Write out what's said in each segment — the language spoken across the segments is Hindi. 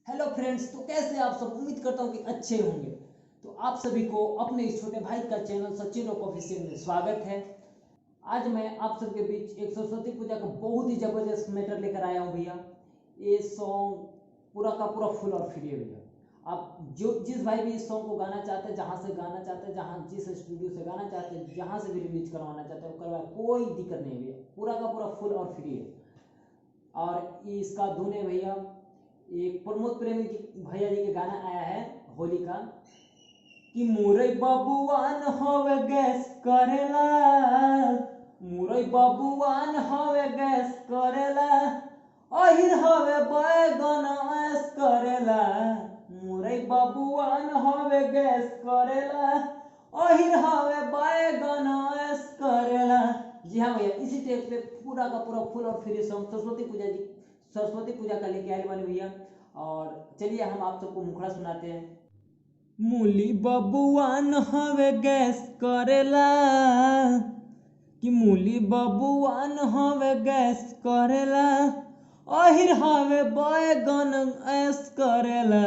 हेलो फ्रेंड्स, तो कैसे आप सब। उम्मीद करता हूँ कि अच्छे होंगे। तो आप सभी को अपने इस छोटे भाई का चैनल सचिन रॉक ऑफिशियल में स्वागत है। आज मैं आप सबके बीच एक सरस्वती पूजा का बहुत ही जबरदस्त मैटर लेकर आया हूँ भैया। ये सॉन्ग पूरा का पूरा फुल और फ्री है भैया। आप जो जिस भाई भी इस सॉन्ग को गाना चाहते हैं, जहाँ से गाना चाहते हैं, जहाँ जिस स्टूडियो से गाना चाहते हैं, जहाँ से भी रिलीज करवाना चाहते हैं वो करवाए, कोई दिक्कत नहीं है भैया। पूरा का पूरा फुल और फ्री है। और इसका धुन है भैया, एक प्रमोद प्रेमी जी भैया जी के गाना आया है होली का कि मुरई बबुआन हवे गैस करेला, मुरई बबुआन हवे गैस करेला, अहिर हवे बैगन ऐस करेला, मुरई बबुआन हवे गैस करेला, अहिर हवे बैगन ऐस करेला। जी हाँ भैया, इसी टेप पे पूरा का पूरा फुल और फ्री सॉन्ग सरस्वती पूजा का लेके आए वाले भैया। और चलिए हम आप सबको मुखड़ा सुनाते हैं। मूली बबुआन हवे गैस करेला, कि मूली बबुआन हवे गैस करेला, अहिर हवे बैगन ऐस करेला,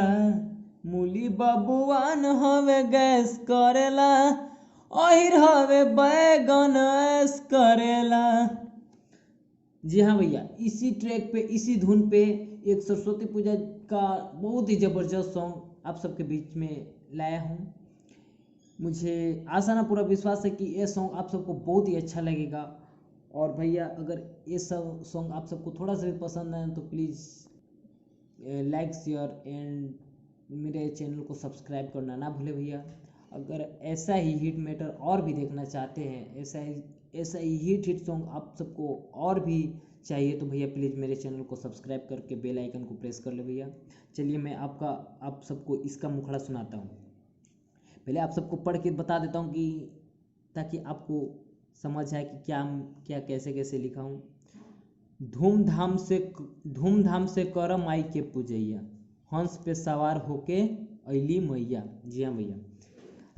मूली बबुआन हवे गैस करेला, अहिर हवे बैगन ऐस करेला। जी हाँ भैया, इसी ट्रैक पे इसी धुन पे एक सरस्वती पूजा का बहुत ही ज़बरदस्त सॉन्ग आप सबके बीच में लाया हूँ। मुझे आशा ना पूरा विश्वास है कि ये सॉन्ग आप सबको बहुत ही अच्छा लगेगा। और भैया अगर ये सब सॉन्ग आप सबको थोड़ा सा भी पसंद आए तो प्लीज़ लाइक शेयर एंड मेरे चैनल को सब्सक्राइब करना ना भूले भैया। अगर ऐसा ही हिट मैटर और भी देखना चाहते हैं, ऐसा ही हिट सॉन्ग आप सबको और भी चाहिए तो भैया प्लीज़ मेरे चैनल को सब्सक्राइब करके बेल आइकन को प्रेस कर ले भैया। चलिए मैं आप सबको इसका मुखड़ा सुनाता हूँ। पहले आप सबको पढ़ के बता देता हूँ कि ताकि आपको समझ आए कि क्या क्या कैसे कैसे लिखा हूँ। धूमधाम से कर माई के पूजैया, हंस पे सवार होके अली मैया। जी हाँ भैया,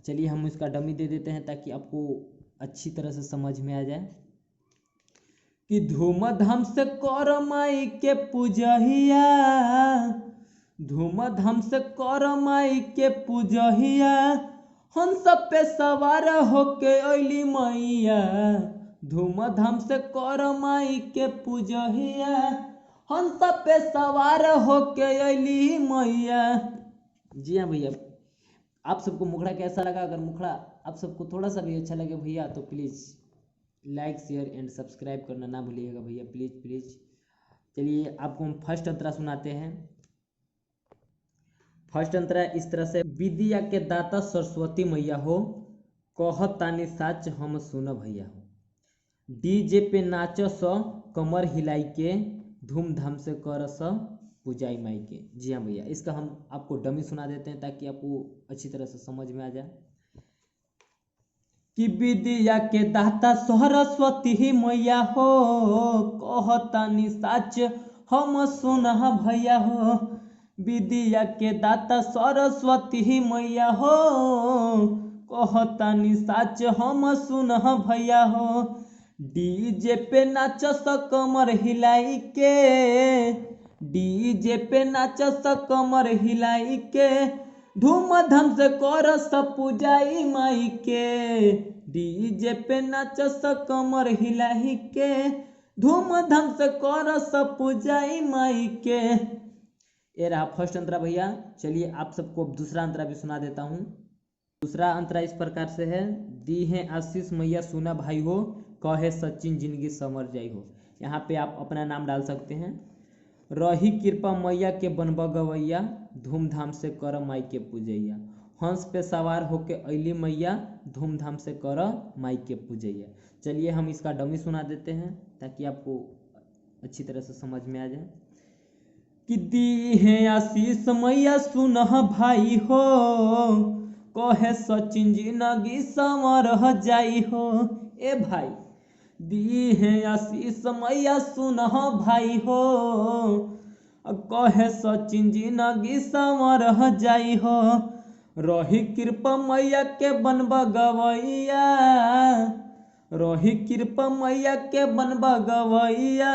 चलिए हम इसका डमी दे देते हैं ताकि आपको अच्छी तरह से समझ में आ जाए कि धूमधाम से कर माई के पूजहिया, धूमधाम से कर माई के पूजहिया, हंस पे सवार होके अली मैया, धूमधाम से कर माई के पूजहिया, हंस पे सवार होके अली मैया। जी हाँ भैया, आप सबको मुखड़ा कैसा लगा? अगर मुखड़ा आप सबको थोड़ा सा भी अच्छा लगे भैया तो please like share and subscribe करना ना भूलिएगा भैया, प्लीज़ प्लीज़। चलिए आपको हम फर्स्ट अंतरा सुनाते हैं। फर्स्ट अंतरा इस तरह से, विद्या के दाता सरस्वती मैया हो, कहतानी साच हम सुन भैया हो, डीजे पे नाच स कमर हिलाई के, धूमधाम से कर स पूजाई माई के। जी हाँ भैया, इसका हम आपको डमी सुना देते हैं ताकि आपको अच्छी तरह से समझ में आ जाए कि विद्या के दाता सरस्वती ही मैया हो, कहतानी साच हम सुन भैया हो, विद्या के दाता सरस्वती ही मैया हो, कहतानी साच हम सुन भैया हो, डीजे पे नाच स कमर हिलाई के, डीजे पे नाच स कमर हिलाई के, धूमधाम से कर स पूजाई माई के, डीजे पे नाच स कमर हिलाई के, धूमधाम से कर स पूजाई माई के। ये रहा फर्स्ट अंतरा भैया। चलिए आप सबको दूसरा अंतरा भी सुना देता हूँ। दूसरा अंतरा इस प्रकार से है, दी है आशीष मैया सुना भाई हो, कहे सचिन जिंदगी समर जाई हो। यहाँ पे आप अपना नाम डाल सकते हैं। रही कृपा मैया के बनबा गवैया, धूमधाम से कर माई के पूजैया, हंस पे सवार होके अली मैया, धूमधाम से कर माई के पूजैया। चलिए हम इसका डमी सुना देते हैं ताकि आपको अच्छी तरह से समझ में आ जाए कि दी है आशीष मैया सुन भाई हो, कहे सचिन जिंदगी समर जाई हो। ए भाई, दी है आशीष मैया सुन भाई हो, कहे सचिन जिंदगी समर जाई हो, रही कृपा मैया के बनबा गवैया, रही कृपा मैया के बनबा गवैया,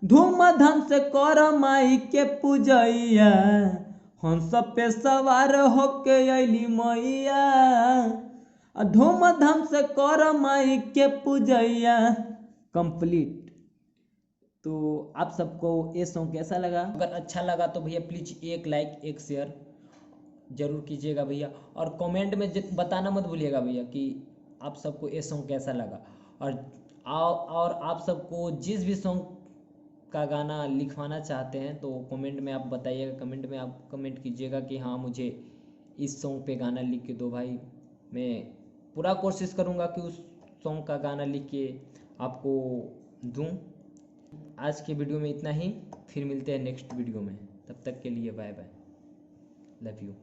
धूमधाम से कर माई के पूजैया, हंस पे सवार होके अली मैया, धूमधाम से कर माई के पूजैया। कंप्लीट। तो आप सबको ये सॉन्ग कैसा लगा? अगर अच्छा लगा तो भैया प्लीज़ एक लाइक एक शेयर जरूर कीजिएगा भैया, और कमेंट में बताना मत भूलिएगा भैया कि आप सबको ये सॉन्ग कैसा लगा। और आप सबको जिस भी सॉन्ग का गाना लिखवाना चाहते हैं तो कमेंट में आप बताइएगा, कमेंट में आप कमेंट कीजिएगा कि हाँ मुझे इस सॉन्ग पे गाना लिख के दो भाई। मैं पूरा कोशिश करूँगा कि उस सॉन्ग का गाना लिख के आपको दूँ। आज के वीडियो में इतना ही, फिर मिलते हैं नेक्स्ट वीडियो में। तब तक के लिए बाय बाय, लव यू।